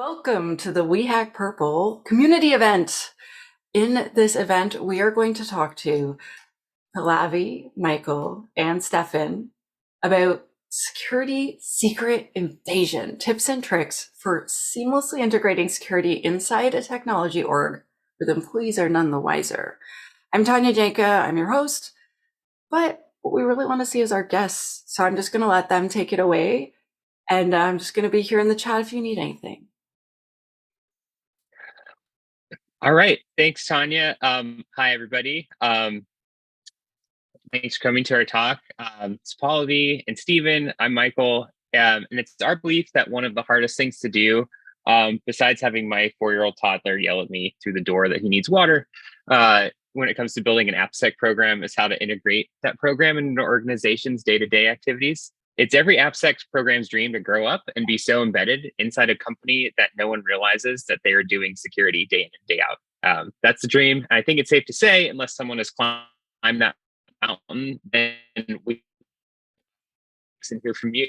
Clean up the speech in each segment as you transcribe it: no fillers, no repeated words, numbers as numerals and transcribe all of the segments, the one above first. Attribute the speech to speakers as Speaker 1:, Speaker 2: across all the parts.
Speaker 1: Welcome to the We Hack Purple community event. In this event, we are going to talk to Pallavi, Michael, and Stefan about security secret invasion, tips and tricks for seamlessly integrating security inside a technology org where the employees are none the wiser. I'm Tanya Janka, I'm your host, but what we really want to see is our guests. So I'm just going to let them take it away. And I'm just going to be here in the chat if you need anything.
Speaker 2: All right. Thanks, Tanya. Hi, everybody. Thanks for coming to our talk. It's Pallavi and Stephen. I'm Michael. And it's our belief that one of the hardest things to do, besides having my 4-year-old toddler yell at me through the door that he needs water, when it comes to building an AppSec program, is how to integrate that program into an organization's day-to-day activities. It's every AppSec program's dream to grow up and be so embedded inside a company that no one realizes that they are doing security day in and day out. That's the dream. I think it's safe to say, unless someone has climbed that mountain, then we can hear from you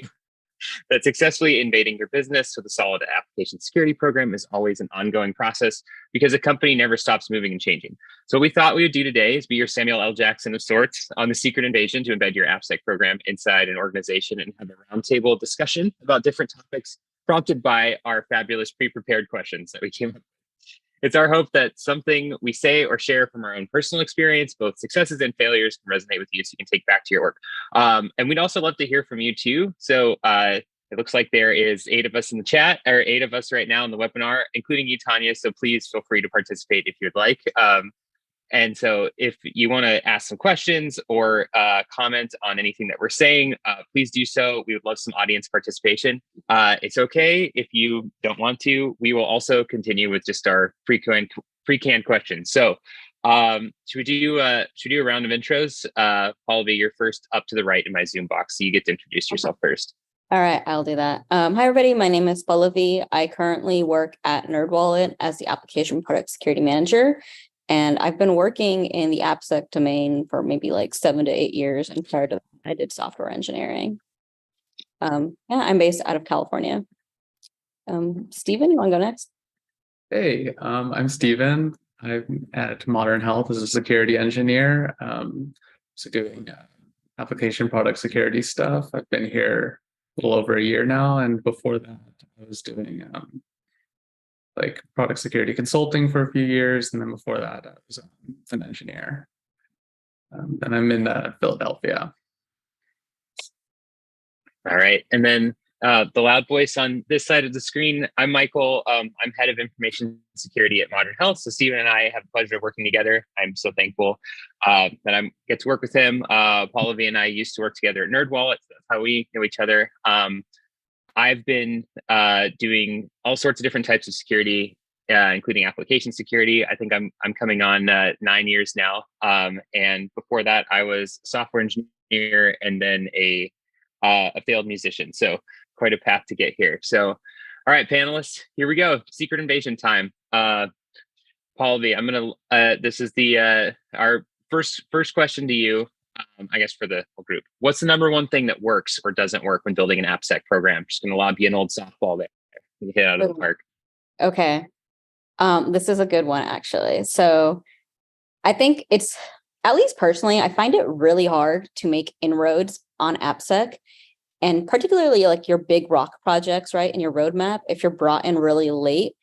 Speaker 2: that successfully invading your business with a solid application security program is always an ongoing process because a company never stops moving and changing. So what we thought we would do today is be your Samuel L. Jackson of sorts on the secret invasion to embed your AppSec program inside an organization and have a roundtable discussion about different topics prompted by our fabulous pre-prepared questions that we came up with. It's our hope that something we say or share from our own personal experience, both successes and failures, can resonate with you so you can take back to your work. And we'd also love to hear from you too. So it looks like there is 8 of us in the chat, or 8 of us right now in the webinar, including you, Tanya. So please feel free to participate if you'd like. And so if you want to ask some questions or comment on anything that we're saying, please do so. We would love some audience participation. It's okay if you don't want to. We will also continue with just our pre-canned questions. So should we do a round of intros? Pallavi, you're first up to the right in my Zoom box, so you get to introduce yourself first.
Speaker 3: All right, I'll do that. Hi, everybody. My name is Pallavi. I currently work at NerdWallet as the application product security manager. And I've been working in the AppSec domain for maybe like 7 to 8 years. And prior to that, I did software engineering. I'm based out of California. Steven, you want to go next?
Speaker 4: Hey, I'm Steven. I'm at Modern Health as a security engineer. So doing application product security stuff. I've been here a little over a year now. And before that, I was doing like product security consulting for a few years. And then before that, I was an engineer. And I'm in Philadelphia.
Speaker 2: All right. And then the loud voice on this side of the screen, I'm Michael. I'm head of information security at Modern Health. So Stephen and I have the pleasure of working together. I'm so thankful that I get to work with him. Pallavi and I used to work together at NerdWallet. So that's how we know each other. I've been doing all sorts of different types of security, including application security. I think I'm coming on 9 years now. And before that, I was a software engineer and then a failed musician. So quite a path to get here. So, all right, panelists, here we go. Secret invasion time. Pallavi, I'm gonna. This is the our first question to you. I guess for the whole group, what's the number one thing that works or doesn't work when building an AppSec program? Just gonna lob you an old softball there. You hit out of the park.
Speaker 3: Okay. This is a good one, actually. So I think it's, at least personally, I find it really hard to make inroads on AppSec, and particularly like your big rock projects, right? In your roadmap, if you're brought in really late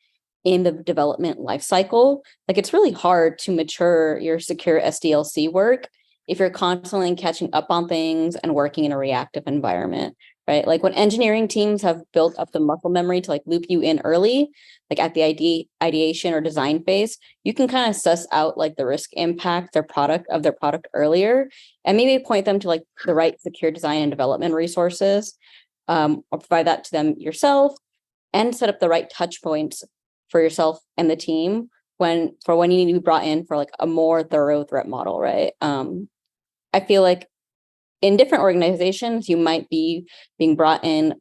Speaker 3: in the development lifecycle, like it's really hard to mature your secure SDLC work if you're constantly catching up on things and working in a reactive environment, right? Like when engineering teams have built up the muscle memory to like loop you in early, like at the ideation or design phase, you can kind of suss out like the risk impact of their product earlier, and maybe point them to like the right secure design and development resources, or provide that to them yourself, and set up the right touch points for yourself and the team when you need to be brought in for like a more thorough threat model, right? I feel like in different organizations, you might be being brought in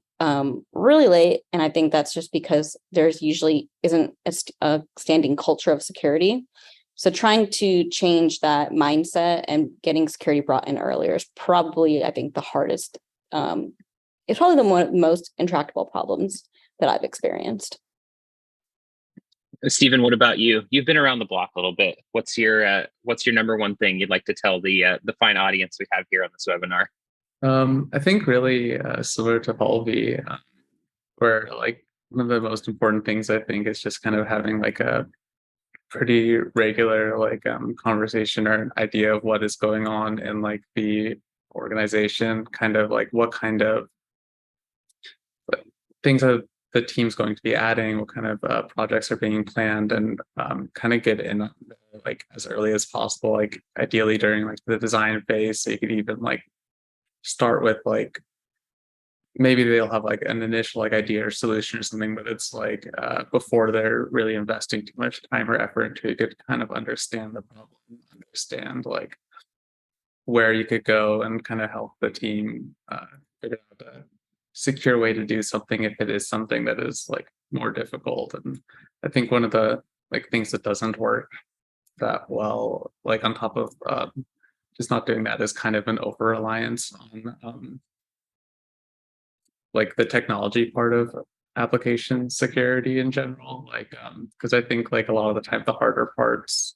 Speaker 3: really late. And I think that's just because there's usually isn't a standing culture of security. So trying to change that mindset and getting security brought in earlier is probably, I think, the hardest. It's probably the most intractable problems that I've experienced.
Speaker 2: Stephen, what about you? You've been around the block a little bit. What's your number one thing you'd like to tell the fine audience we have here on this webinar?
Speaker 4: I think really similar to Pallavi, where like one of the most important things I think is just kind of having like a pretty regular like conversation or an idea of what is going on in like the organization, kind of like what kind of things are the team's going to be adding, what kind of projects are being planned, and kind of get in like as early as possible, like ideally during like the design phase, so you could even like start with like maybe they'll have like an initial like idea or solution or something, but it's like before they're really investing too much time or effort into it, you could kind of understand the problem, understand like where you could go, and kind of help the team figure out a secure way to do something if it is something that is like more difficult. And I think one of the like things that doesn't work that well, like on top of just not doing that, is kind of an over reliance on like the technology part of application security in general. Like because I think like a lot of the time the harder parts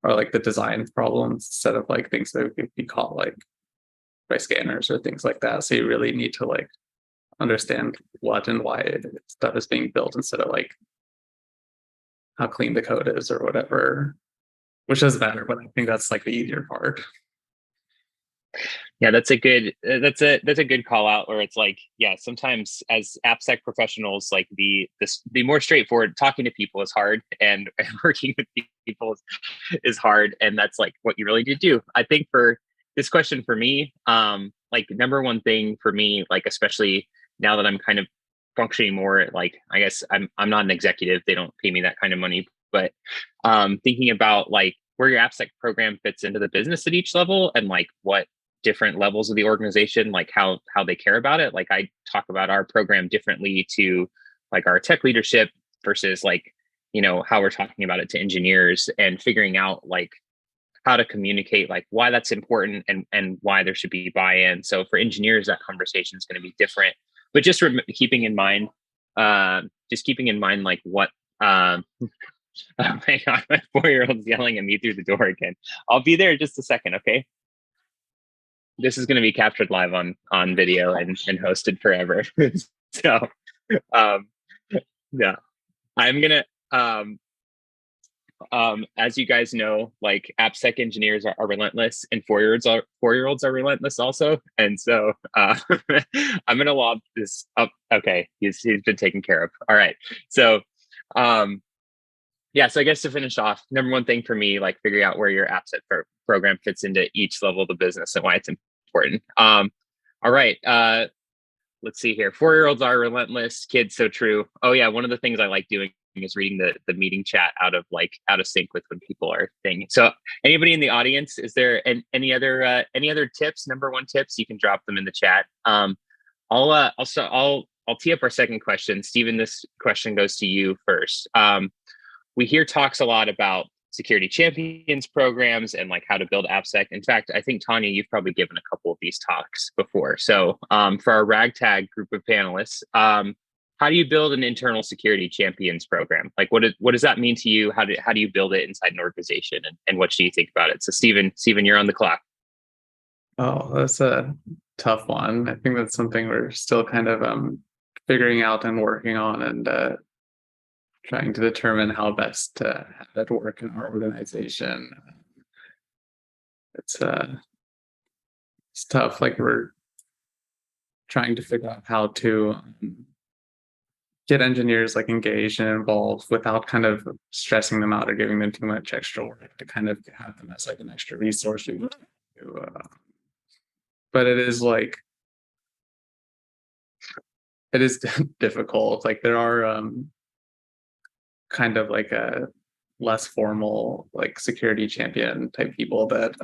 Speaker 4: are like the design problems instead of like things that could be caught like by scanners or things like that. So you really need to like understand what and why stuff is being built instead of like how clean the code is or whatever, which doesn't matter, but I think that's like the easier part.
Speaker 2: Yeah, that's a good call out, where it's like, yeah, sometimes as AppSec professionals, like the more straightforward, talking to people is hard, and working with people is hard, and that's like what you really need to do. I think for this question for me, like number one thing for me, like especially now that I'm kind of functioning more, like I guess I'm not an executive, they don't pay me that kind of money, but thinking about like where your AppSec program fits into the business at each level, and like what different levels of the organization, like how they care about it. Like I talk about our program differently to like our tech leadership versus like, you know, how we're talking about it to engineers, and figuring out like how to communicate like why that's important, and why there should be buy-in. So for engineers, that conversation is going to be different, but just keeping in mind like what oh my god, my 4-year-old's yelling at me through the door again. I'll be there in just a second, okay? This is going to be captured live on video and hosted forever. So yeah, I'm gonna as you guys know, like AppSec engineers are relentless, and 4-year-olds are relentless also. And so I'm gonna lob this up. Okay, he's been taken care of. All right. So yeah, so I guess to finish off, number one thing for me, like figuring out where your AppSec program fits into each level of the business and why it's important. All right. Let's see here. 4-year-olds are relentless. Kids, so true. Oh yeah, one of the things I like doing is reading the meeting chat out of sync with when people are thinking. So anybody in the audience, is there any other tips? Number one tips, you can drop them in the chat. I'll tee up our second question. Stephen, this question goes to you first. We hear talks a lot about security champions programs and like how to build AppSec. In fact, I think Tanya, you've probably given a couple of these talks before. So for our ragtag group of panelists, how do you build an internal security champions program? Like what does that mean to you? How do you build it inside an organization, and what do you think about it? So Stephen, you're on the clock.
Speaker 4: Oh, that's a tough one. I think that's something we're still kind of figuring out and working on, and trying to determine how best to have that work in our organization. It's tough. Like we're trying to figure out how to get engineers like engaged and involved without kind of stressing them out or giving them too much extra work, to kind of have them as like an extra resource. But it is like, it is difficult. Like there are kind of like a less formal like security champion type people that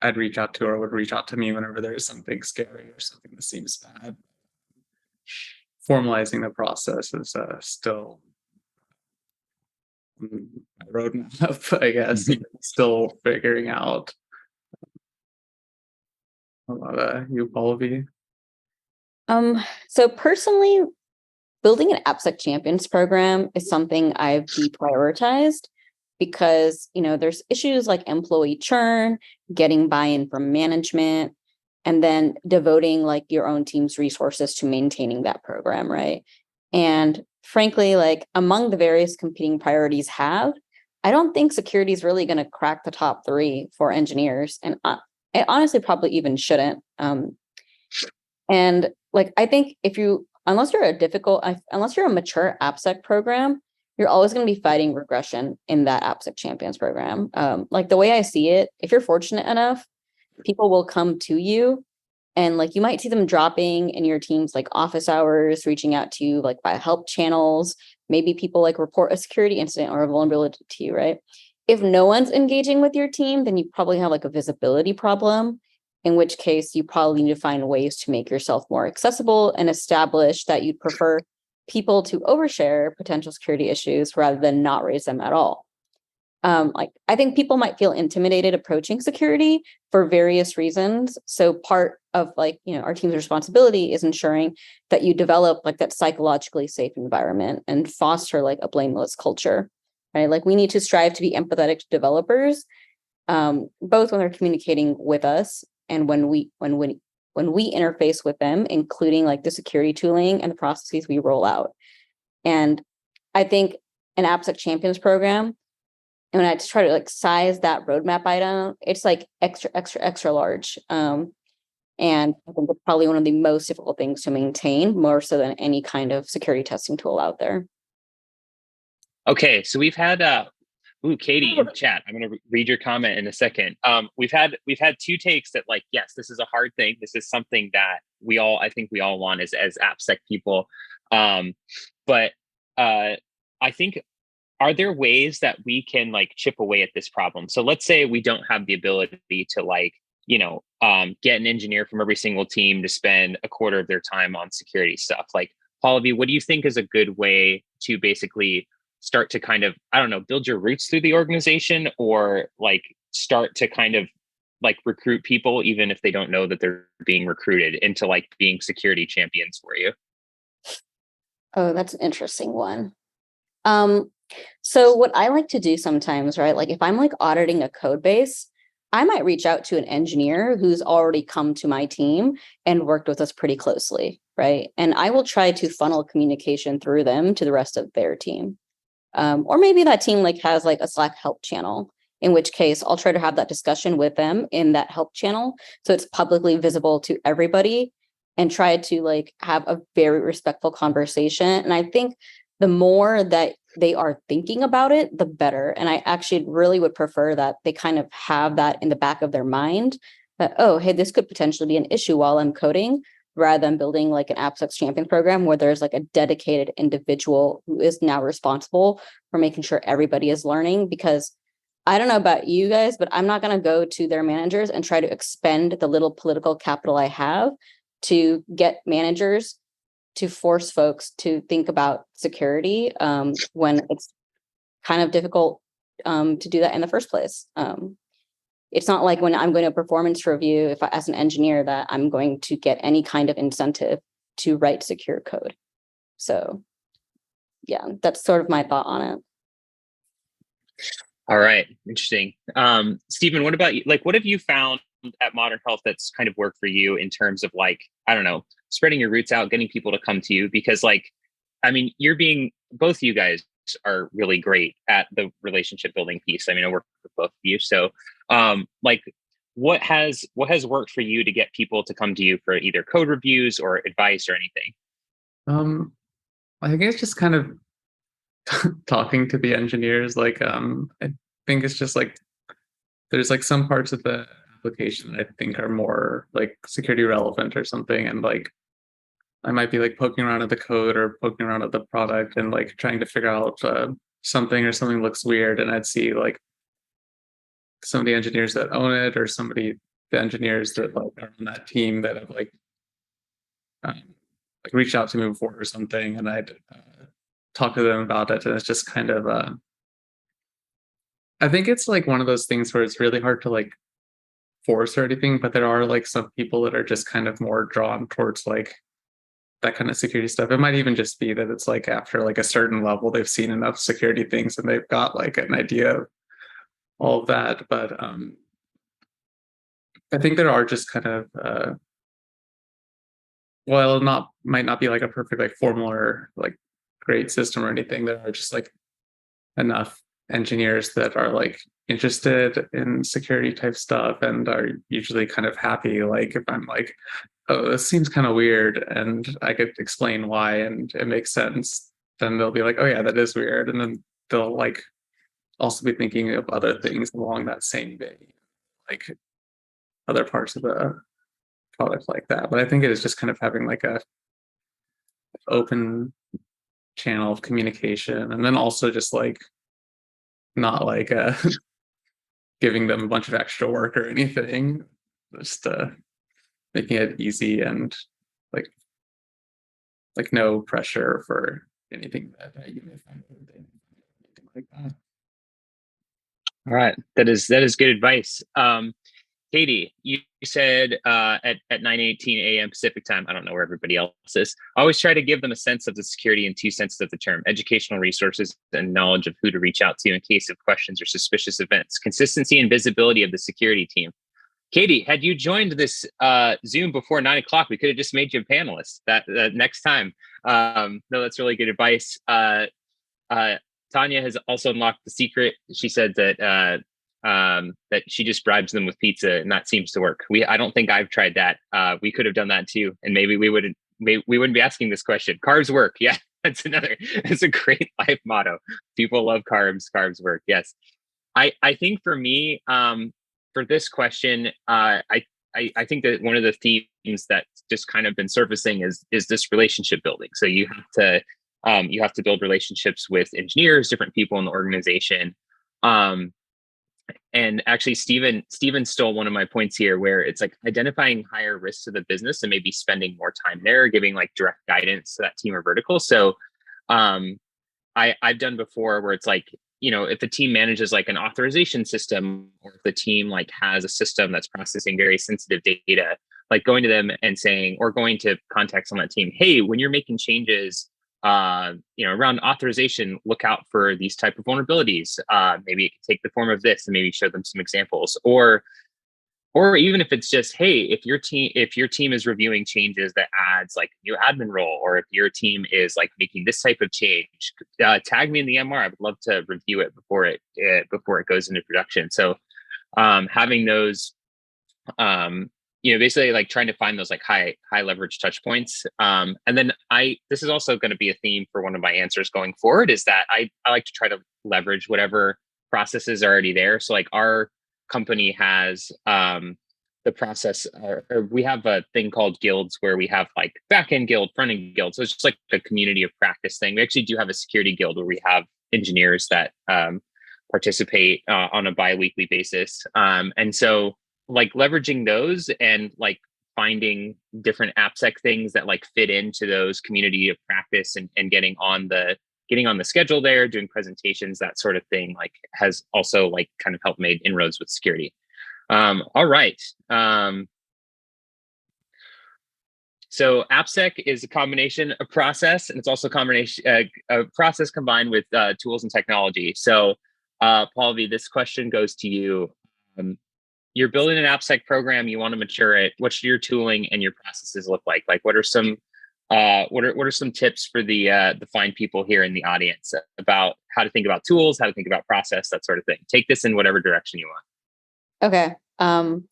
Speaker 4: I'd reach out to, or would reach out to me whenever there's something scary or something that seems bad. Formalizing the process is still my roadmap, I guess. Still figuring out. You, Pallavi?
Speaker 3: So personally, building an AppSec Champions program is something I've deprioritized because, there's issues like employee churn, getting buy-in from management, and then devoting like your own team's resources to maintaining that program, right? And frankly, like among the various competing priorities I don't think security is really going to crack the top 3 for engineers. And it honestly probably even shouldn't. And like, I think unless you're a mature AppSec program, you're always going to be fighting regression in that AppSec Champions program. Like the way I see it, if you're fortunate enough, people will come to you and like you might see them dropping in your team's like office hours, reaching out to you like by help channels. Maybe people like report a security incident or a vulnerability to you, right? If no one's engaging with your team, then you probably have like a visibility problem, in which case you probably need to find ways to make yourself more accessible and establish that you'd prefer people to overshare potential security issues rather than not raise them at all. Like I think people might feel intimidated approaching security for various reasons. So part of like, our team's responsibility is ensuring that you develop like that psychologically safe environment and foster like a blameless culture, right? Like we need to strive to be empathetic to developers, both when they're communicating with us and when we interface with them, including like the security tooling and the processes we roll out. And I think an AppSec Champions program, and when I try to like size that roadmap item, it's like extra large. And I think it's probably one of the most difficult things to maintain, more so than any kind of security testing tool out there.
Speaker 2: Okay, so we've had Katie in the chat. I'm going to read your comment in a second. We've had 2 takes that like, yes, this is a hard thing. This is something that I think we all want as AppSec people. But I think, are there ways that we can like chip away at this problem? So let's say we don't have the ability to like, get an engineer from every single team to spend a quarter of their time on security stuff. Like, Pallavi, what do you think is a good way to basically start to kind of, I don't know, build your roots through the organization, or like start to kind of like recruit people, even if they don't know that they're being recruited, into like being security champions for you?
Speaker 3: Oh, that's an interesting one. So what I like to do sometimes, right? Like if I'm like auditing a code base, I might reach out to an engineer who's already come to my team and worked with us pretty closely, right? And I will try to funnel communication through them to the rest of their team. Or maybe that team like has like a Slack help channel, in which case I'll try to have that discussion with them in that help channel. So it's publicly visible to everybody, and try to like have a very respectful conversation. And I think the more that they are thinking about it, the better. And I actually really would prefer that they kind of have that in the back of their mind that, oh, hey, this could potentially be an issue while I'm coding, rather than building like an AppSec Champion program where there's like a dedicated individual who is now responsible for making sure everybody is learning. Because I don't know about you guys, but I'm not going to go to their managers and try to expend the little political capital I have to get managers to force folks to think about security when it's kind of difficult to do that in the first place. It's not like when I'm going to performance review, as an engineer, that I'm going to get any kind of incentive to write secure code. So yeah, that's sort of my thought on it.
Speaker 2: All right, interesting. Stephen, what about you? Like, what have you found at Modern Health that's kind of worked for you in terms of like, I don't know, spreading your roots out, getting people to come to you? Because like, I mean, both of you guys are really great at the relationship building piece. I mean, I work with both of you. So like what has worked for you to get people to come to you for either code reviews or advice or anything?
Speaker 4: I think it's just kind of talking to the engineers. Like I think it's just like there's like some parts of the application that I think are more like security relevant or something, and like I might be like poking around at the code or poking around at the product and like trying to figure out something looks weird, and I'd see like some of the engineers that own it, or the engineers that like are on that team that have like reached out to me before or something, and I'd talk to them about it. And it's just kind of I think it's like one of those things where it's really hard to like force or anything, but there are like some people that are just kind of more drawn towards like that kind of security stuff. It might even just be that it's like after like a certain level, they've seen enough security things and they've got like an idea of all of that. But I think there are just kind of well, not might not be like a perfect like formal or like great system or anything. There are just like enough engineers that are like interested in security type stuff and are usually kind of happy. Like if I'm like, oh, this seems kind of weird, and I could explain why and it makes sense, then they'll be like, oh yeah, that is weird. And then they'll like also be thinking of other things along that same vein, like other parts of the product like that. But I think it is just kind of having like a open channel of communication, and then also just like not like giving them a bunch of extra work or anything, just making it easy and like no pressure for anything that you may find anything like that.
Speaker 2: All right, that is good advice. Katie, you said at 9:18 a.m. Pacific time, I don't know where everybody else is, always try to give them a sense of the security in two senses of the term: educational resources and knowledge of who to reach out to in case of questions or suspicious events, consistency and visibility of the security team. Katie, had you joined this Zoom before 9 o'clock, we could have just made you a panelist that next time. No, that's really good advice. Tanya has also unlocked the secret. She said that that she just bribes them with pizza, and that seems to work. I don't think I've tried that. We could have done that too, and maybe we wouldn't be asking this question. Carbs work. Yeah, that's a great life motto. People love carbs. Carbs work. Yes. I think for me, for this question, I think that one of the themes that's just kind of been surfacing is this relationship building. So you have to build relationships with engineers, different people in the organization. And actually, Stephen stole one of my points here, where it's like identifying higher risks to the business and maybe spending more time there, giving like direct guidance to that team or vertical. So I've done before where it's like, if a team manages like an authorization system, or if the team like has a system that's processing very sensitive data, like going to them and saying, or going to contacts on that team, hey, when you're making changes, around authorization, look out for these type of vulnerabilities. Maybe it can take the form of this, and maybe show them some examples, or even if it's just, hey, if your team is reviewing changes that adds like a new admin role, or if your team is like making this type of change, tag me in the MR. I would love to review it before it goes into production. So having those, basically like trying to find those like high leverage touch points. And then this is also going to be a theme for one of my answers going forward, is that I like to try to leverage whatever processes are already there. So like our company has the process, or we have a thing called guilds, where we have like back-end guild, front-end guild. So it's just like a community of practice thing. We actually do have a security guild where we have engineers that participate on a bi-weekly basis. And so like leveraging those and like finding different AppSec things that like fit into those community of practice, and getting on the schedule there, doing presentations, that sort of thing, like has also like kind of helped made inroads with security. All right. So AppSec is a combination of process, and it's also a process combined with tools and technology. So Pallavi, this question goes to you. You're building an AppSec program, you want to mature it. What's your tooling and your processes look like? Like, what are some tips for the fine people here in the audience about how to think about tools, how to think about process, that sort of thing? Take this in whatever direction you want.
Speaker 3: Okay. I'm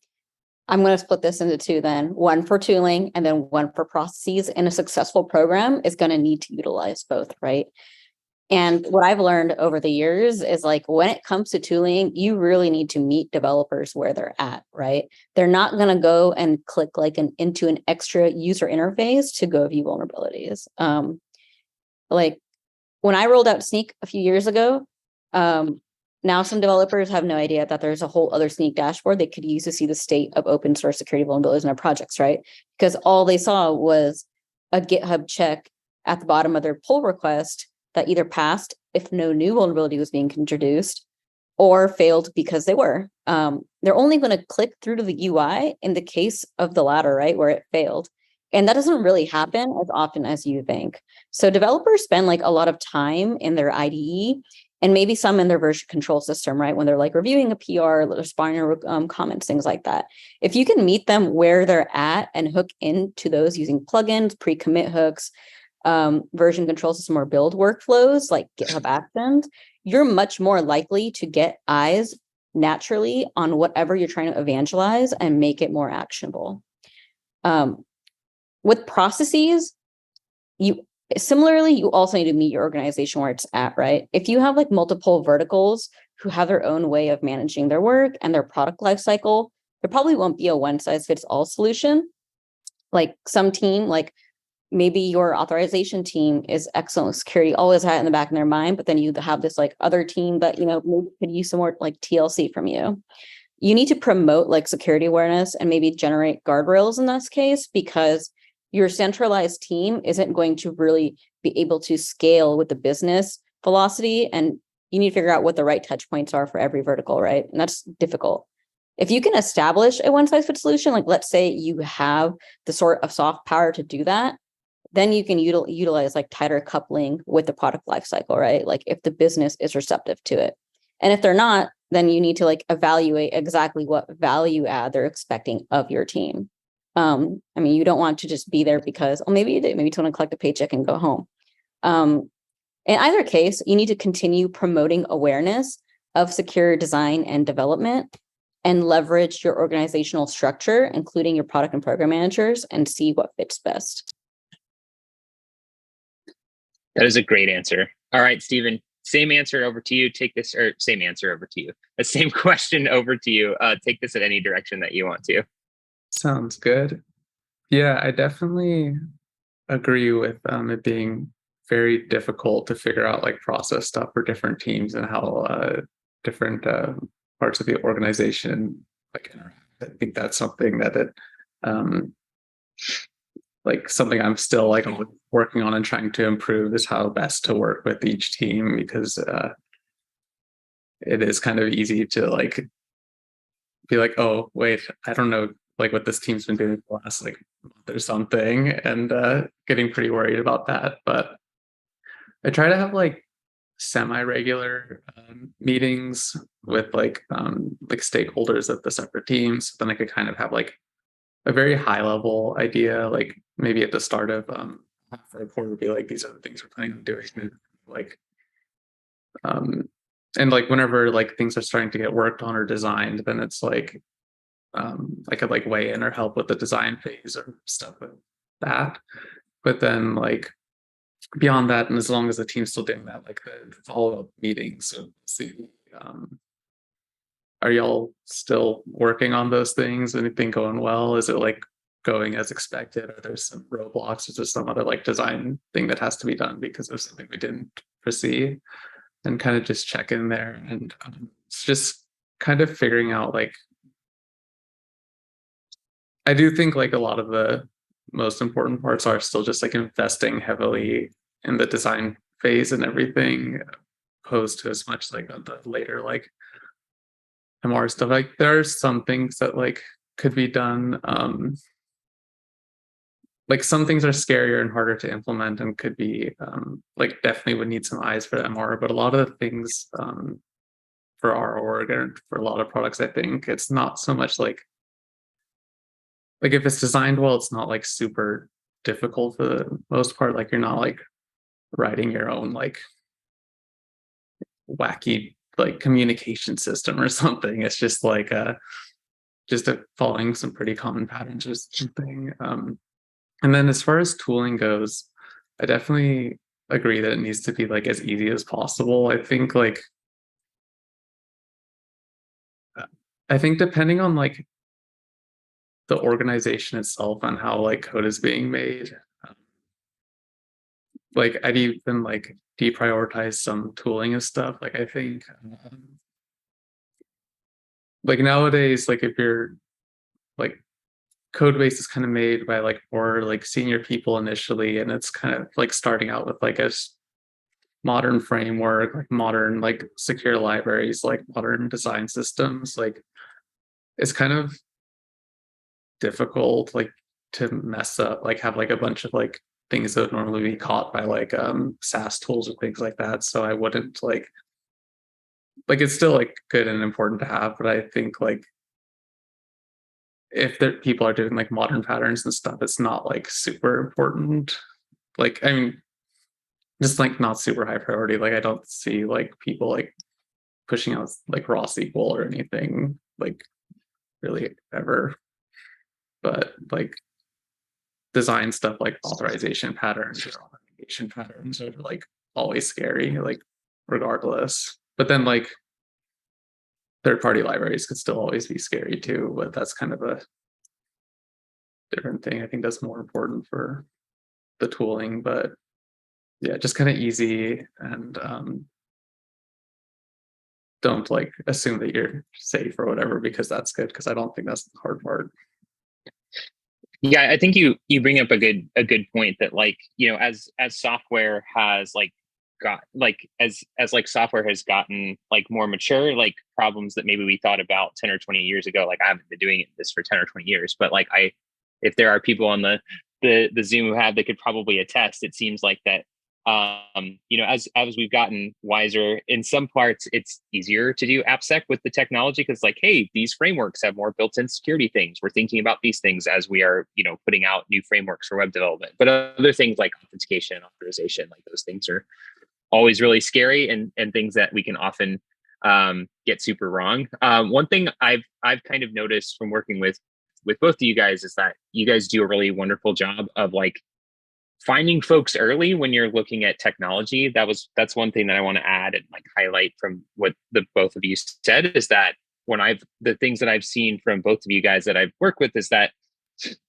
Speaker 3: going to split this into two then. One for tooling and then one for processes. And a successful program is going to need to utilize both, right? And what I've learned over the years is like, when it comes to tooling, you really need to meet developers where they're at, right? They're not going to go and click like into an extra user interface to go view vulnerabilities. Like when I rolled out Sneak a few years ago, now some developers have no idea that there's a whole other Sneak dashboard they could use to see the state of open source security vulnerabilities in their projects, right? Because all they saw was a GitHub check at the bottom of their pull request that either passed if no new vulnerability was being introduced, or failed because they were. They're only going to click through to the UI in the case of the latter, right, where it failed. And that doesn't really happen as often as you think. So developers spend like a lot of time in their IDE and maybe some in their version control system, right? When they're like reviewing a PR, responding to comments, things like that. If you can meet them where they're at and hook into those using plugins, pre-commit hooks, version control system or build workflows like GitHub Actions, you're much more likely to get eyes naturally on whatever you're trying to evangelize and make it more actionable. With processes, you also need to meet your organization where it's at, right? If you have like multiple verticals who have their own way of managing their work and their product lifecycle, there probably won't be a one size fits all solution. Like some team, like maybe your authorization team is excellent with security, always had it in the back of their mind, but then you have this like other team that, maybe could use some more like TLC from you. You need to promote like security awareness and maybe generate guardrails in this case, because your centralized team isn't going to really be able to scale with the business velocity. And you need to figure out what the right touch points are for every vertical, right? And that's difficult. If you can establish a one size fits solution, like let's say you have the sort of soft power to do that, then you can utilize like tighter coupling with the product lifecycle, right? Like if the business is receptive to it. And if they're not, then you need to like evaluate exactly what value add they're expecting of your team. You don't want to just be there because, maybe you do, maybe you just want to collect a paycheck and go home. In either case, you need to continue promoting awareness of secure design and development and leverage your organizational structure, including your product and program managers, and see what fits best.
Speaker 2: That is a great answer. All right, Stephen, same answer over to you. Same answer over to you. The same question over to you. Take this in any direction that you want to.
Speaker 4: Sounds good. Yeah, I definitely agree with it being very difficult to figure out like process stuff for different teams and how different parts of the organization like interact. I think that's something that like something I'm still like working on and trying to improve is how best to work with each team, because it is kind of easy to like be like, oh wait, I don't know like what this team's been doing for the last like month or something, and getting pretty worried about that. But I try to have like semi-regular meetings with like stakeholders of the separate teams. Then I could kind of have like a very high level idea, like maybe at the start of half a report would be like, these are the things we're planning on doing, like and like whenever like things are starting to get worked on or designed, then it's like I could like weigh in or help with the design phase or stuff like that. But then like beyond that, and as long as the team's still doing that, like the follow-up meetings, so see, are y'all still working on those things? Anything going well? Is it like going as expected? Are there some roadblocks? Is there some other like design thing that has to be done because of something we didn't foresee? And kind of just check in there, and it's just kind of figuring out like, I do think like a lot of the most important parts are still just like investing heavily in the design phase and everything, opposed to as much like the later like MR stuff. Like there are some things that like could be done. Like some things are scarier and harder to implement and could be like definitely would need some eyes for MR, but a lot of the things for our org and for a lot of products, I think it's not so much like if it's designed well, it's not like super difficult for the most part. Like you're not like writing your own like wacky like communication system or something. It's just like following some pretty common patterns or something. And then as far as tooling goes, I definitely agree that it needs to be like as easy as possible. I think depending on like the organization itself and how like code is being made, like I'd even like deprioritize some tooling and stuff. Like I think like nowadays, like if you're like code base is kind of made by like more like senior people initially, and it's kind of like starting out with like a modern framework, like modern like secure libraries, like modern design systems. Like it's kind of difficult. Like to mess up, like have like a bunch of like things that would normally be caught by like SaaS tools or things like that. So I wouldn't like it's still like good and important to have, but I think like if there, people are doing like modern patterns and stuff, it's not like super important. Like, I mean, just like not super high priority. Like I don't see like people like pushing out like raw SQL or anything like really ever. But like design stuff like authorization patterns or authentication patterns are like always scary, like regardless. But then like third-party libraries could still always be scary too, but that's kind of a different thing. I think that's more important for the tooling, but yeah, just kind of easy, and don't like assume that you're safe or whatever, because that's good, because I don't think that's the hard part.
Speaker 2: Yeah, I think you bring up a good point that, like, you know, as software has like got like as like software has gotten like more mature, like problems that maybe we thought about 10 or 20 years ago, like I haven't been doing this for 10 or 20 years, but like if there are people on the Zoom who have, they could probably attest. It seems like that you know, as we've gotten wiser, in some parts it's easier to do AppSec with the technology, because like, hey, these frameworks have more built-in security things. We're thinking about these things as we are, you know, putting out new frameworks for web development. But other things like authentication and authorization, like those things are always really scary, and things that we can often get super wrong. One thing I've kind of noticed from working with both of you guys is that you guys do a really wonderful job of like finding folks early when you're looking at technology. That's one thing that I want to add and like highlight from what the both of you said, is that when the things that I've seen from both of you guys that I've worked with is that,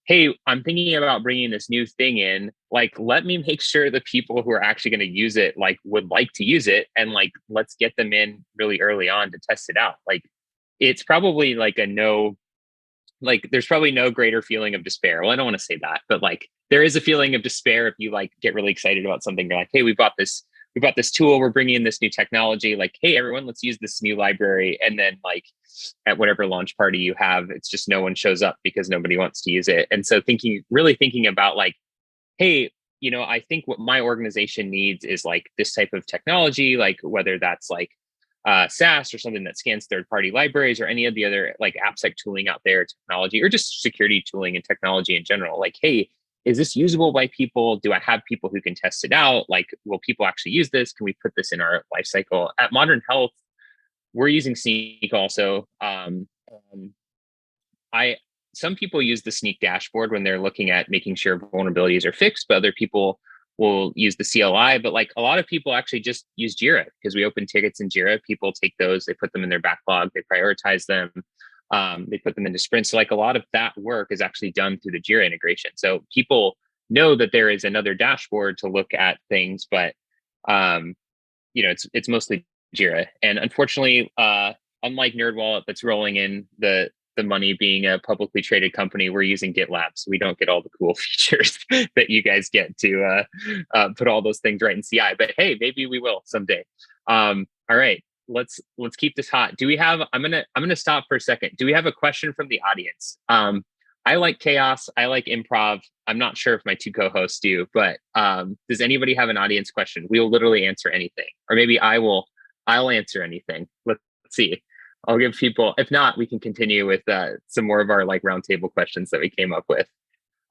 Speaker 2: hey, I'm thinking about bringing this new thing in, like, let me make sure the people who are actually going to use it, like, would like to use it. And like, let's get them in really early on to test it out. Like, it's probably like there's probably no greater feeling of despair. Well, I don't want to say that, but like there is a feeling of despair if you like get really excited about something. You're like, hey, we bought this tool, we're bringing in this new technology. Like, hey, everyone, let's use this new library. And then like at whatever launch party you have, it's just no one shows up because nobody wants to use it. And so really thinking about like, hey, you know, I think what my organization needs is like this type of technology, like whether that's like SaaS or something that scans third-party libraries, or any of the other like AppSec tooling out there, technology, or just security tooling and technology in general. Like, hey, is this usable by people? Do I have people who can test it out? Like, will people actually use this? Can we put this in our lifecycle? At Modern Health, we're using Sneak also. Some people use the Sneak dashboard when they're looking at making sure vulnerabilities are fixed, but other people will use the CLI. But like a lot of people actually just use Jira, because we open tickets in Jira. People take those, they put them in their backlog, they prioritize them, they put them into sprints. So like a lot of that work is actually done through the Jira integration. So people know that there is another dashboard to look at things, but you know, it's mostly Jira. And unfortunately, unlike NerdWallet, that's rolling in the money, being a publicly traded company, we're using GitLab, so we don't get all the cool features that you guys get to put all those things right in CI. But hey, maybe we will someday. All right, let's keep this hot. Do we have? I'm gonna stop for a second. Do we have a question from the audience? I like chaos. I like improv. I'm not sure if my two co-hosts do, but does anybody have an audience question? We'll literally answer anything, or maybe I'll answer anything. Let's see. I'll give people, if not, we can continue with some more of our like roundtable questions that we came up with.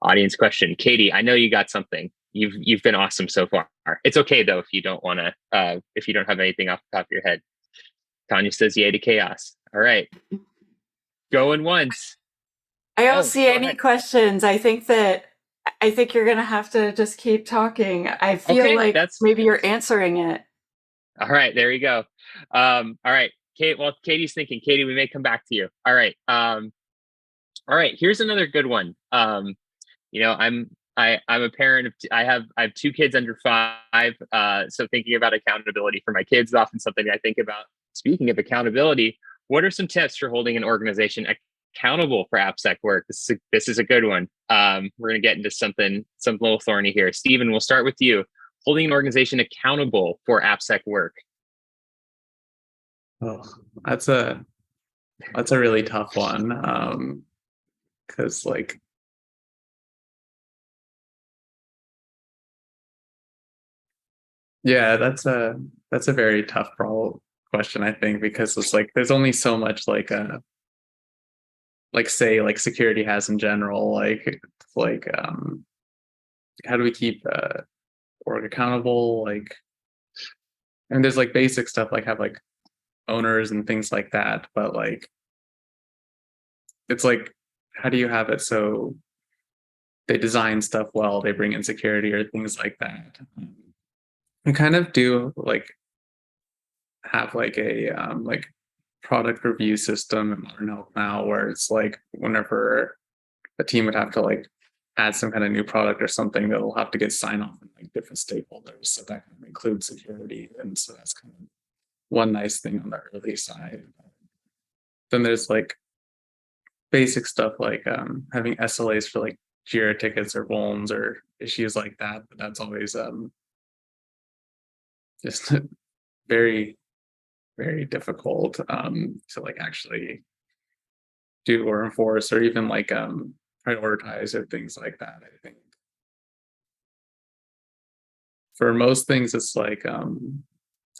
Speaker 2: Audience question. Katie, I know you got something. You've been awesome so far. It's okay though if you don't want to, if you don't have anything off the top of your head. Tanya says yay to chaos. All right. Going once.
Speaker 1: I don't see any questions. I think you're going to have to just keep talking. I feel like maybe you're answering it.
Speaker 2: All right, there you go. All right. Katie's thinking. Katie, we may come back to you. All right. All right. Here's another good one. You know, I'm a parent of. I have 2 kids under 5. So thinking about accountability for my kids is often something I think about. Speaking of accountability, what are some tips for holding an organization accountable for AppSec work? This is a good one. We're gonna get into something a little thorny here. Stephen, we'll start with you. Holding an organization accountable for AppSec work.
Speaker 4: Oh, that's a really tough one. Because like Yeah, that's a very tough problem question, I think, because it's like there's only so much like say like security has in general. Like how do we keep org accountable? Like, and there's like basic stuff like have like owners and things like that, but like it's like how do you have it so they design stuff well, they bring in security or things like that. We kind of do like have like a like product review system in Modern Health now where it's like whenever a team would have to like add some kind of new product or something, that'll have to get sign off from like different stakeholders. So that kind of includes security. And so that's kind of one nice thing on the early side. Then there's like basic stuff like having SLAs for like Jira tickets or vulns or issues like that. But that's always just very, very difficult to like actually do or enforce or even like prioritize or things like that. I think for most things it's like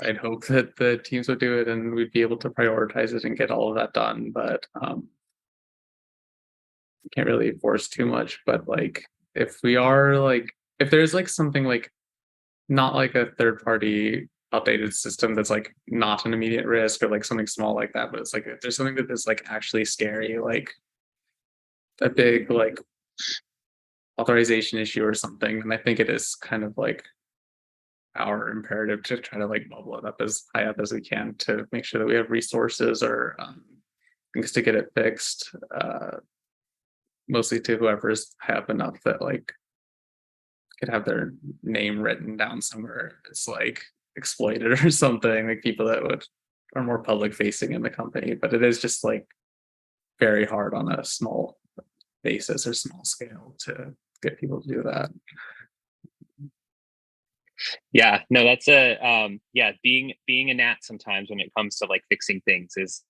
Speaker 4: I'd hope that the teams would do it and we'd be able to prioritize it and get all of that done, but can't really force too much. But like if we are like if there's like something like not like a third party updated system that's like not an immediate risk or like something small like that, but it's like if there's something that is like actually scary, like a big like authorization issue or something, and I think it is kind of like our imperative to try to like bubble it up as high up as we can to make sure that we have resources or things to get it fixed, mostly to whoever's high up enough that like could have their name written down somewhere. It's like exploited or something, like people that would are more public facing in the company, but it is just like very hard on a small basis or small scale to get people to do that.
Speaker 2: Yeah, no, that's yeah, being a gnat sometimes when it comes to like fixing things is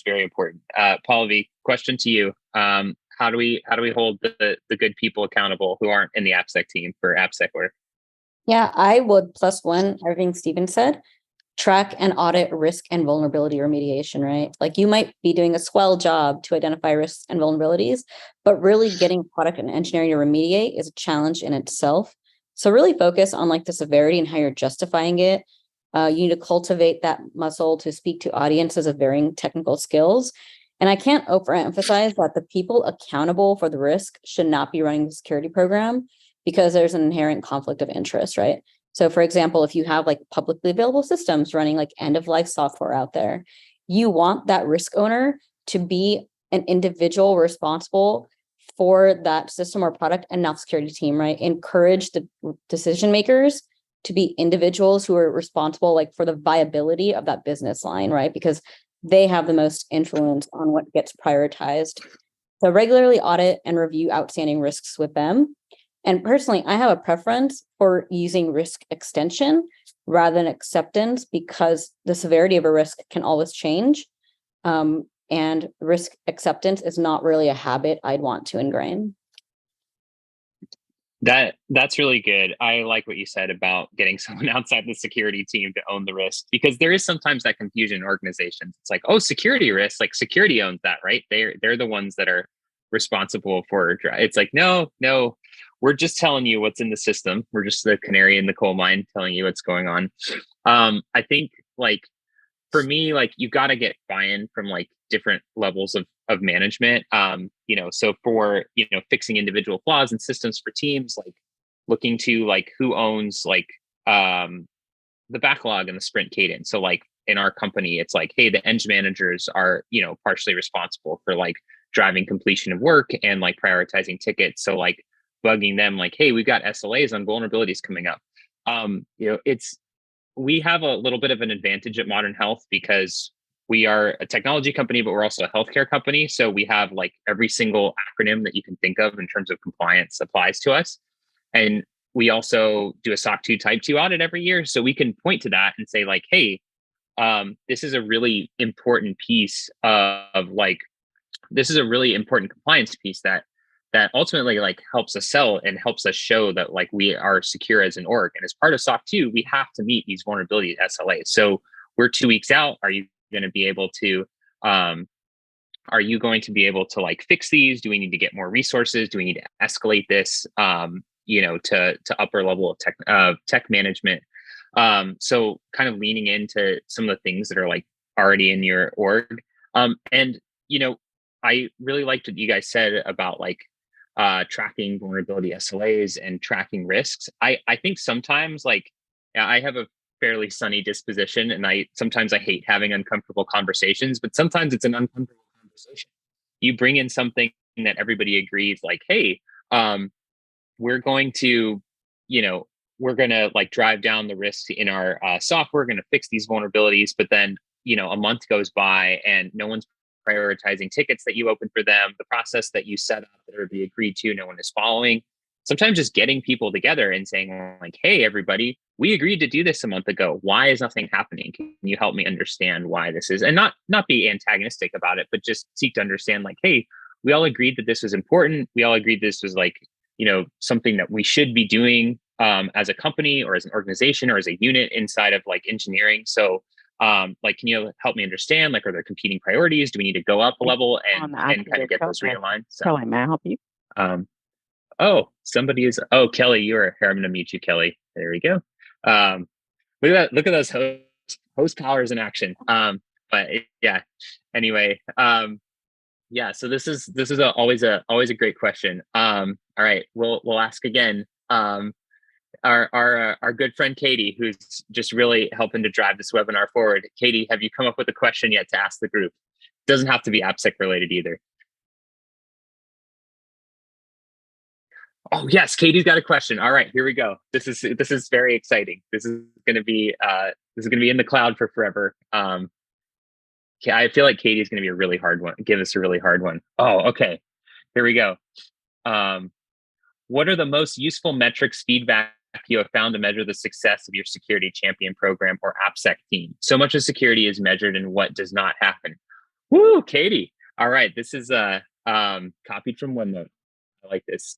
Speaker 2: very important. Pallavi, question to you. How do we hold the good people accountable who aren't in the AppSec team for AppSec work?
Speaker 3: Yeah, I would plus one everything Steven said. Track and audit risk and vulnerability remediation, right? Like you might be doing a swell job to identify risks and vulnerabilities, but really getting product and engineering to remediate is a challenge in itself. So really focus on like the severity and how you're justifying it. You need to cultivate that muscle to speak to audiences of varying technical skills. And I can't overemphasize that the people accountable for the risk should not be running the security program because there's an inherent conflict of interest, right? So for example, if you have like publicly available systems running like end of life software out there, you want that risk owner to be an individual responsible for that system or product and not security team, right? Encourage the decision makers to be individuals who are responsible like for the viability of that business line, right? Because they have the most influence on what gets prioritized. So regularly audit and review outstanding risks with them. And personally, I have a preference for using risk extension rather than acceptance because the severity of a risk can always change. And risk acceptance is not really a habit I'd want to ingrain.
Speaker 2: That's really good. I like what you said about getting someone outside the security team to own the risk, because there is sometimes that confusion in organizations. It's like, oh, security risk, like security owns that, right? They're the ones that are responsible for. It's like, no, we're just telling you what's in the system. We're just the canary in the coal mine telling you what's going on. I think like for me, like you've got to get buy-in from like different levels of management. So for fixing individual flaws and systems for teams, like looking to like who owns like the backlog and the sprint cadence. So like in our company, it's like, hey, the eng managers are partially responsible for like driving completion of work and like prioritizing tickets. So like bugging them like, hey, we've got SLAs on vulnerabilities coming up. We have a little bit of an advantage at Modern Health because we are a technology company, but we're also a healthcare company. So we have like every single acronym that you can think of in terms of compliance applies to us. And we also do a SOC 2 Type 2 audit every year. So we can point to that and say like, hey, this is a really important piece of like, this is a really important compliance piece that that ultimately like helps us sell and helps us show that like we are secure as an org. And as part of SOC 2, we have to meet these vulnerability SLAs. So we're 2 weeks out. Are you going to be able to like fix these? Do we need to get more resources? Do we need to escalate this, to upper level of tech management? So kind of leaning into some of the things that are like already in your org. And, I really liked what you guys said about like tracking vulnerability SLAs and tracking risks. I think sometimes like I have a fairly sunny disposition, and sometimes I hate having uncomfortable conversations, but sometimes it's an uncomfortable conversation. You bring in something that everybody agrees, like, hey, we're going to, we're going to like drive down the risks in our software, going to fix these vulnerabilities, but then, a month goes by and no one's prioritizing tickets that you open for them, the process that you set up that everybody agreed to, no one is following. Sometimes just getting people together and saying like, hey, everybody, we agreed to do this a month ago. Why is nothing happening? Can you help me understand why this is? And not be antagonistic about it, but just seek to understand like, hey, we all agreed that this was important. We all agreed this was like, something that we should be doing as a company or as an organization or as a unit inside of like engineering. So like, can you help me understand, like, are there competing priorities? Do we need to go up a level and kind of get those realigned? So,
Speaker 5: Kelly, may I help you?
Speaker 2: Somebody is, Kelly, here. I'm going to mute you, Kelly. There we go. Look at those host powers in action. Anyway, so this is always a great question. All right, we'll ask again. Our good friend Katie, who's just really helping to drive this webinar forward. Katie, have you come up with a question yet to ask the group? Doesn't have to be AppSec related either. Oh yes, Katie's got a question. All right, here we go. This is very exciting. This is going to be in the cloud for forever. I feel like Katie's going to be a really hard one. Give us a really hard one. Oh, okay. Here we go. What are the most useful metrics, feedback you have found to measure the success of your security champion program or AppSec team? So much of security is measured in what does not happen. Woo, Katie. All right, this is copied from OneNote. I like this.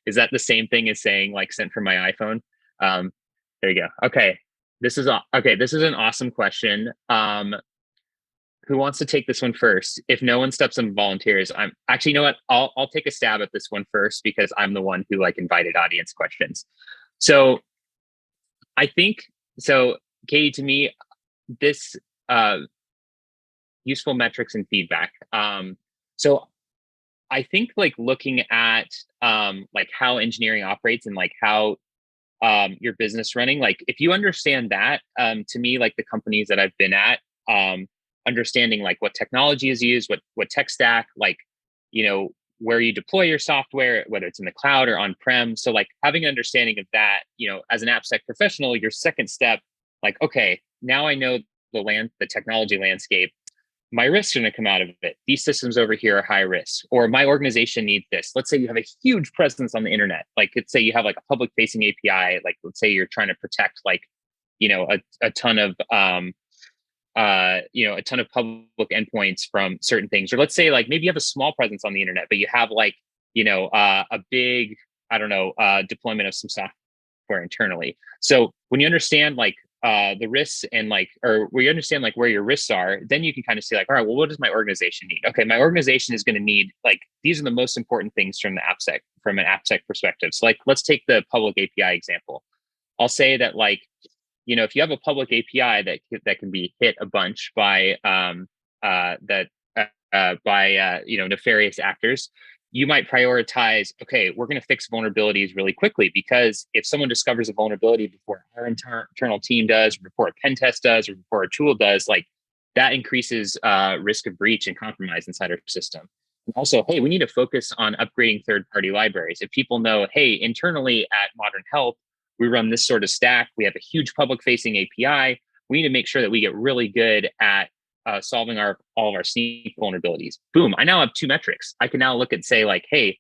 Speaker 2: Is that the same thing as saying like sent from my iPhone? There you go. Okay. This is an awesome question. Who wants to take this one first? If no one steps in and volunteers, I'm actually, you know what? I'll take a stab at this one first because I'm the one who like invited audience questions. So I think, Katie, to me, this useful metrics and feedback. So I think like looking at like how engineering operates and like how your business running, like if you understand that, to me, like the companies that I've been at, understanding like what technology is used, what tech stack, like, where you deploy your software, whether it's in the cloud or on-prem. So like having an understanding of that, as an AppSec professional, your second step, like, okay, now I know the technology landscape. My risks are going to come out of it. These systems over here are high risk, or my organization needs this. Let's say you have a huge presence on the internet. Like, let's say you have like a public facing API. Like, let's say you're trying to protect like, a ton of public endpoints from certain things. Or let's say like maybe you have a small presence on the internet, but you have like, a big, deployment of some software internally. So when you understand like the risks and like, or where you understand like where your risks are, then you can kind of see like, all right, well, what does my organization need? Okay, my organization is going to need like, these are the most important things from an AppSec perspective. So like, let's take the public API example. I'll say that like, if you have a public API that can be hit a bunch by nefarious actors, you might prioritize, okay, we're going to fix vulnerabilities really quickly, because if someone discovers a vulnerability before our internal team does, before a pen test does, or before a tool does, like that increases risk of breach and compromise inside our system. And also, hey, we need to focus on upgrading third-party libraries. If people know, hey, internally at Modern Health, we run this sort of stack, we have a huge public-facing API, we need to make sure that we get really good at solving all of our sneak vulnerabilities. Boom, I now have two metrics. I can now look and say like, hey,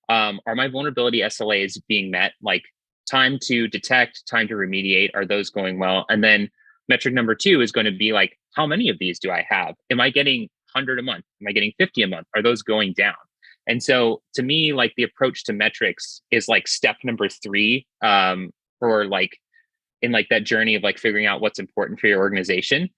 Speaker 2: are my vulnerability SLAs being met? Like time to detect, time to remediate, are those going well? And then metric number 2 is going to be like, how many of these do I have? Am I getting 100 a month? Am I getting 50 a month? Are those going down? And so to me, like the approach to metrics is like step number 3, for like in like that journey of like figuring out what's important for your organization.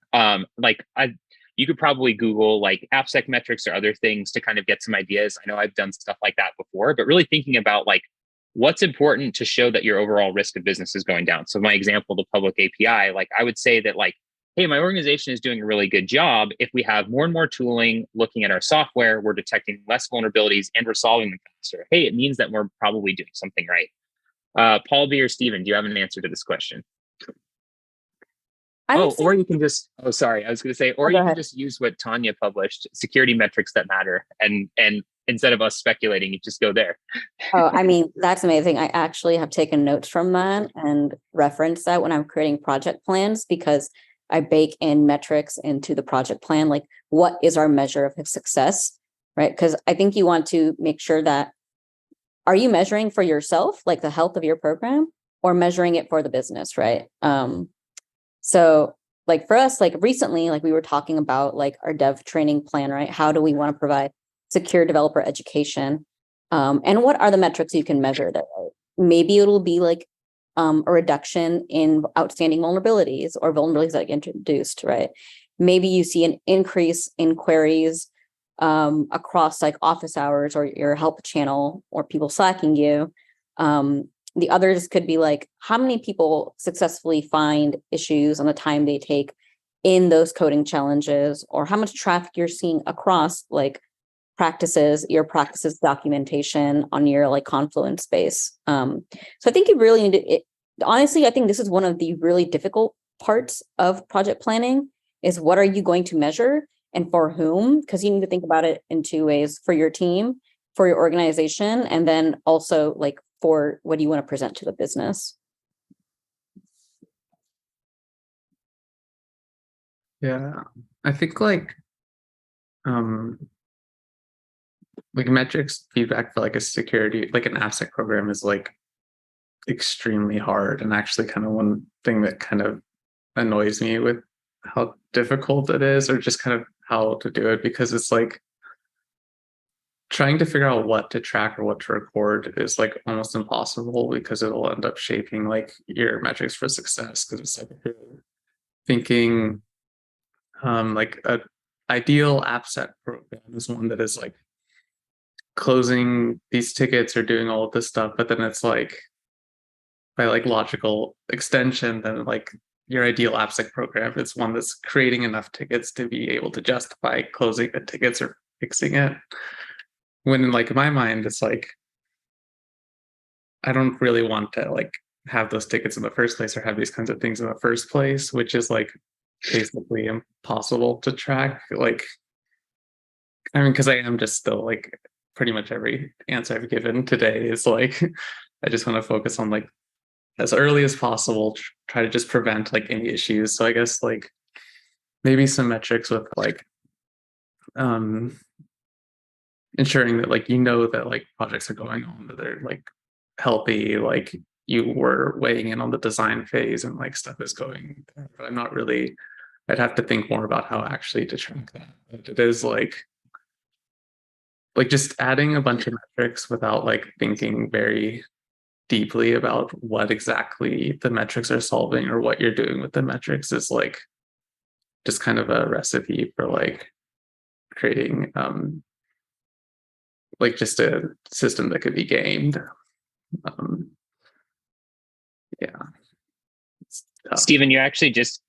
Speaker 2: You could probably Google like AppSec metrics or other things to kind of get some ideas. I know I've done stuff like that before, but really thinking about like what's important to show that your overall risk of business is going down. So my example, the public API, like I would say that like, hey, my organization is doing a really good job. If we have more and more tooling looking at our software, we're detecting less vulnerabilities and we're solving them faster. Hey, it means that we're probably doing something right. Pallavi or Steven, do you have an answer to this question? Or you can just, sorry, I was going to say, or you can just use what Tanya published, security metrics that matter. And instead of us speculating, you just go there.
Speaker 3: Oh, I mean, that's amazing. I actually have taken notes from that and referenced that when I'm creating project plans, because I bake in metrics into the project plan. Like, what is our measure of success, right? Because I think you want to make sure that, are you measuring for yourself, like the health of your program, or measuring it for the business, right? So like for us, like recently, like we were talking about like our dev training plan, right? How do we want to provide secure developer education? And what are the metrics you can measure that? Maybe it'll be like a reduction in outstanding vulnerabilities or vulnerabilities that get introduced, right? Maybe you see an increase in queries across like office hours or your help channel or people slacking you. The others could be like, how many people successfully find issues on the time they take in those coding challenges, or how much traffic you're seeing across like your practices documentation on your like Confluence space. So I think you really need to, honestly, I think this is one of the really difficult parts of project planning is what are you going to measure and for whom? Because you need to think about it in 2 ways: for your team, for your organization, and then also like for what do you want to present to the business.
Speaker 4: Yeah, I think like metrics feedback for like a security, like an AppSec program is like extremely hard, and actually kind of one thing that kind of annoys me with how difficult it is, or just kind of how to do it, because it's like trying to figure out what to track or what to record is like almost impossible, because it'll end up shaping like your metrics for success. Because it's like if you're thinking like a ideal AppSec program is one that is like closing these tickets or doing all of this stuff, but then it's like by like logical extension, then like your ideal AppSec program is one that's creating enough tickets to be able to justify closing the tickets or fixing it. When in like my mind, it's like I don't really want to like have those tickets in the first place or have these kinds of things in the first place, which is like basically impossible to track. Like, I mean, because I am just still like pretty much every answer I've given today is like I just want to focus on like as early as possible, try to just prevent like any issues. So I guess like maybe some metrics with like ensuring that like that like projects are going on, that they're like healthy, like you were weighing in on the design phase and like stuff is going there. But I'm not really, I'd have to think more about how actually to track that. But it is like just adding a bunch of metrics without like thinking very deeply about what exactly the metrics are solving or what you're doing with the metrics is like just kind of a recipe for like creating like just a system that could be gamed. Yeah.
Speaker 2: Steven, you actually just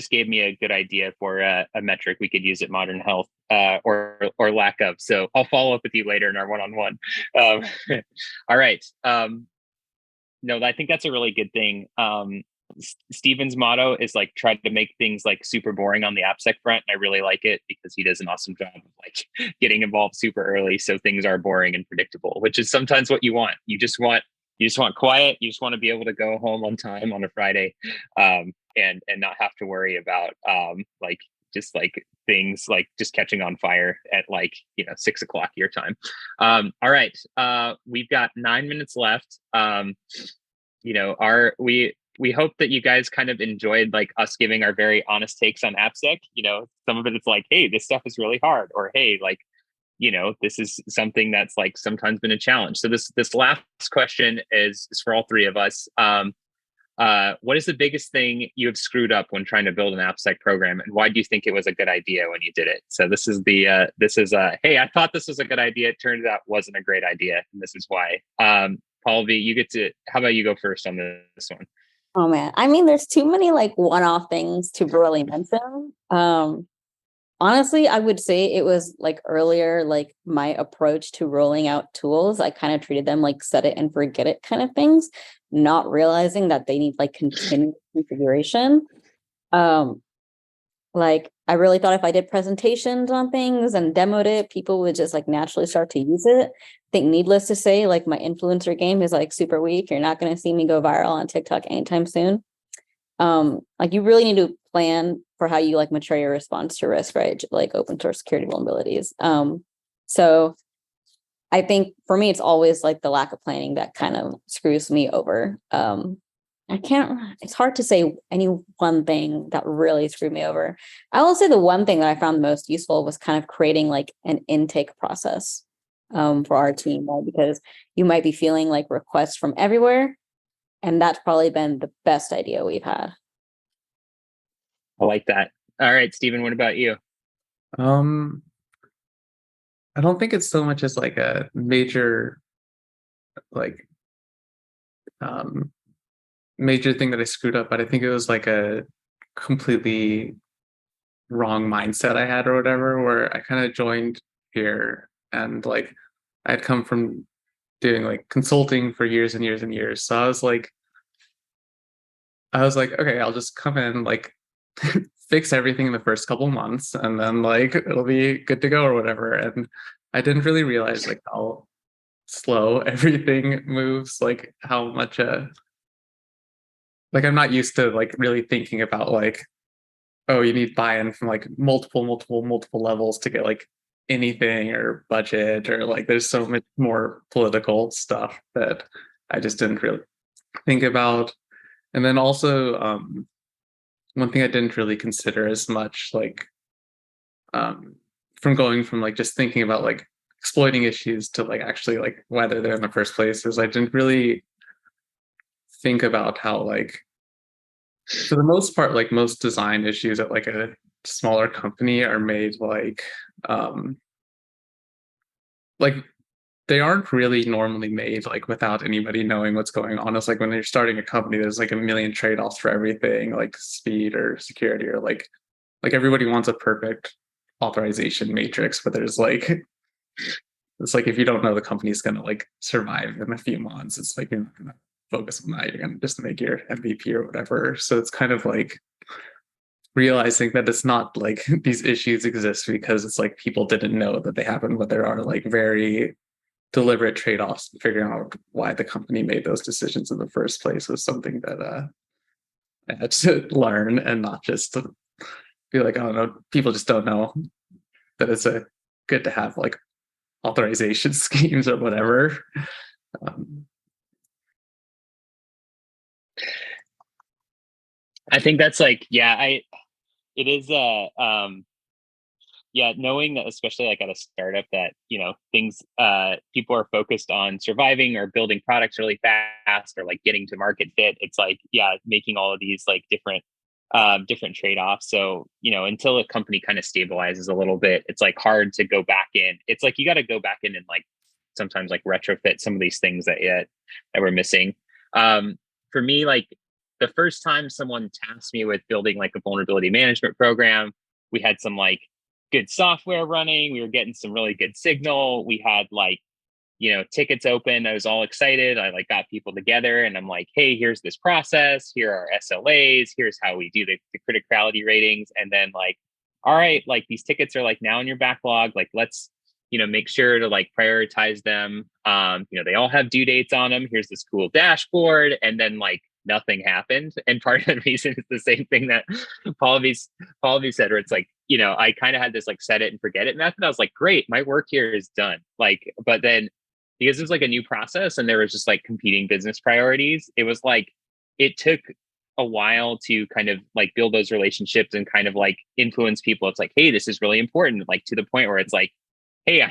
Speaker 2: gave me a good idea for a metric we could use at Modern Health, or lack of. So I'll follow up with you later in our one-on-one. All right. No, I think that's a really good thing. Steven's motto is like try to make things like super boring on the AppSec front. And I really like it because he does an awesome job of like getting involved super early, so things are boring and predictable, which is sometimes what you want. You just want quiet. You just want to be able to go home on time on a Friday, and not have to worry about like just like things like just catching on fire at like 6 o'clock your time. All right, we've got 9 minutes left. We hope that you guys kind of enjoyed like us giving our very honest takes on AppSec. Some of it it's like, hey, this stuff is really hard, or hey, like this is something that's like sometimes been a challenge. So this last question is for all three of us. What is the biggest thing you have screwed up when trying to build an AppSec program, and why do you think it was a good idea when you did it? So this is hey, I thought this was a good idea. It turns out wasn't a great idea, and this is why. Pallavi, how about you go first on this one?
Speaker 3: Oh man, I mean, there's too many like one-off things to really mention. Honestly, I would say it was like earlier, like my approach to rolling out tools. I kind of treated them like set it and forget it kind of things, not realizing that they need like continuous configuration. Like I really thought if I did presentations on things and demoed it, people would just like naturally start to use it. I think needless to say, like my influencer game is like super weak. You're not going to see me go viral on TikTok anytime soon. Like you really need to plan for how you like mature your response to risk, right? Like open source security vulnerabilities. So I think for me, it's always like the lack of planning that kind of screws me over. It's hard to say any one thing that really screwed me over. I will say the one thing that I found most useful was kind of creating like an intake process for our team, right? Because you might be feeling like requests from everywhere. And that's probably been the best idea we've had.
Speaker 2: I like that. All right, Stephen, what about you?
Speaker 4: I don't think it's so much as like a major, like, major thing that I screwed up, but I think it was like a completely wrong mindset I had or whatever, where I kind of joined here and like I'd come from doing like consulting for years and years and years. So I was like, okay, I'll just come in, like fix everything in the first couple months and then like it'll be good to go or whatever. And I didn't really realize like how slow everything moves, like how much like I'm not used to like really thinking about like, oh, you need buy-in from like multiple levels to get like anything or budget, or like there's so much more political stuff that I just didn't really think about. And then also one thing I didn't really consider as much, like from going from like just thinking about like exploiting issues to like actually like whether they're in the first place, is I didn't really think about how like for the most part, like most design issues at like a smaller company are made like they aren't really normally made like without anybody knowing what's going on. It's like when you're starting a company, there's like a million trade-offs for everything, like speed or security, or like everybody wants a perfect authorization matrix, but there's like it's like if you don't know the company's gonna like survive in a few months, it's like you're not gonna focus on that. You're gonna just make your MVP or whatever. So it's kind of like realizing that it's not like these issues exist because it's like people didn't know that they happened, but there are like very deliberate trade-offs. Figuring out why the company made those decisions in the first place was something that I had to learn, and not just to be like, oh no, people just don't know that it's a good to have like authorization schemes or whatever.
Speaker 2: I think that's like, it is knowing that, especially like at a startup, that things people are focused on surviving or building products really fast or like getting to market fit. It's like making all of these like different trade-offs. So until a company kind of stabilizes a little bit, it's like hard to go back in. It's like you got to go back in and like sometimes like retrofit some of these things that we're missing. For me, like the first time someone tasked me with building like a vulnerability management program, we had some like good software running. We were getting some really good signal. We had like, tickets open. I was all excited. I like got people together and I'm like, hey, here's this process. Here are SLAs. Here's how we do the criticality ratings. And then like, all right, like these tickets are like now in your backlog. Like, let's, make sure to like prioritize them. They all have due dates on them. Here's this cool dashboard. And then like, nothing happened. And part of the reason is the same thing that Pallavi said, where it's like, I kind of had this like set it and forget it method. I was like, great, my work here is done. Like, but then because it was like a new process and there was just like competing business priorities, it was like, it took a while to kind of like build those relationships and kind of like influence people. It's like, hey, this is really important. Like to the point where it's like, hey,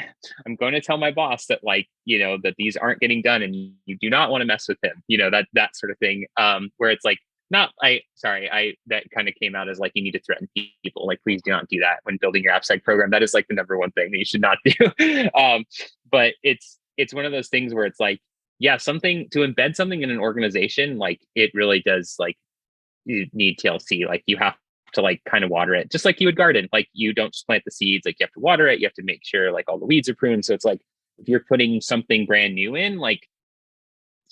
Speaker 2: I'm going to tell my boss that like, that these aren't getting done and you do not want to mess with him, that sort of thing. Where it's like, that kind of came out as like, you need to threaten people. Like, please do not do that when building your AppSec program. That is like the number one thing that you should not do. But it's one of those things where it's like, yeah, something to embed something in an organization, like it really does like you need TLC. Like you have to like kind of water it just like you would garden. Like you don't just plant the seeds, like you have to water it. You have to make sure like all the weeds are pruned. So it's like, if you're putting something brand new in, like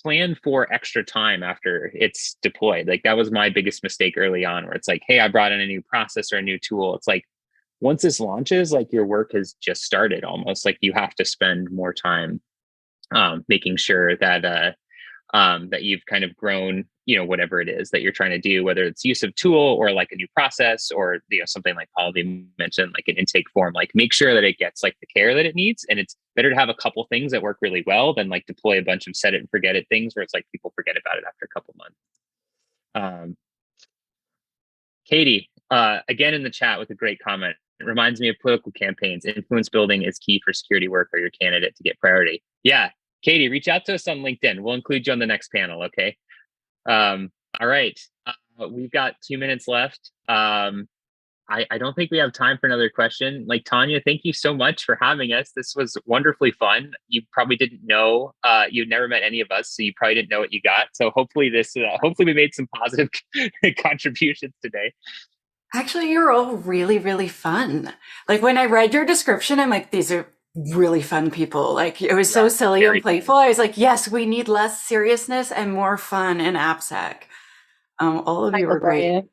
Speaker 2: plan for extra time after it's deployed. Like that was my biggest mistake early on, where it's like, hey, I brought in a new process or a new tool. It's like, once this launches, like your work has just started almost. Like you have to spend more time making sure that that you've kind of grown, whatever it is that you're trying to do, whether it's use of tool or like a new process or, something like Pallavi mentioned, like an intake form, like make sure that it gets like the care that it needs. And it's better to have a couple things that work really well than like deploy a bunch of set it and forget it things where it's like people forget about it after a couple months. Katie, again in the chat with a great comment. It reminds me of political campaigns. Influence building is key for security work or your candidate to get priority. Yeah, Katie, reach out to us on LinkedIn. We'll include you on the next panel, okay? All right. We've got 2 minutes left. I don't think we have time for another question. Like Tanya, thank you so much for having us. This was wonderfully fun. You probably didn't know, you'd never met any of us, so you probably didn't know what you got. So hopefully hopefully we made some positive contributions today.
Speaker 1: Actually, you're all really, really fun. Like when I read your description, I'm like, these are really fun people. Like it was so silly and playful. Fun. I was like, yes, we need less seriousness and more fun in AppSec. All of you were great.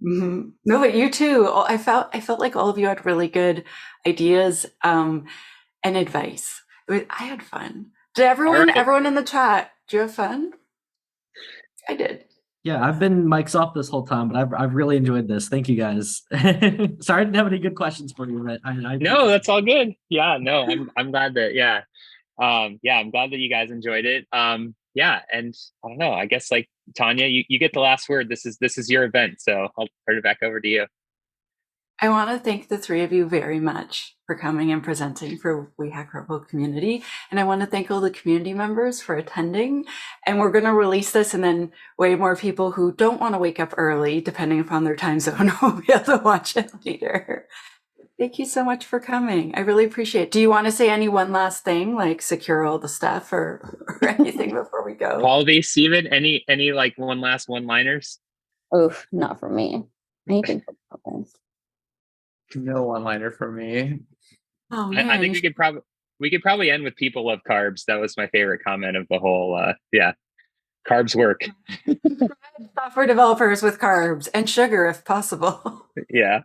Speaker 1: Mm-hmm. No, but you too. I felt like all of you had really good ideas and advice. I had fun. Did everyone in the chat? Do you have fun? I did.
Speaker 5: Yeah, I've been mics off this whole time, but I've really enjoyed this. Thank you guys. Sorry I didn't have any good questions for you, but
Speaker 2: no, that's all good. Yeah, no, I'm glad that I'm glad that you guys enjoyed it. Yeah, and I don't know. I guess like Tanya, you get the last word. This is your event, so I'll turn it back over to you.
Speaker 1: I want to thank the three of you very much for coming and presenting for We Hack Purple community. And I want to thank all the community members for attending. And we're going to release this, and then way more people who don't want to wake up early, depending upon their time zone, will be able to watch it later. Thank you so much for coming. I really appreciate it. Do you want to say one last thing, like secure all the stuff or anything before we go?
Speaker 2: Pallavi, Steven, any like one last one-liners?
Speaker 3: Oh, not for me. Anything for Pallavi.
Speaker 4: No one-liner for me.
Speaker 1: Oh man,
Speaker 2: I think we could probably end with people love carbs. That was my favorite comment of the whole. Carbs work.
Speaker 1: Software developers with carbs and sugar if possible.
Speaker 2: Yeah.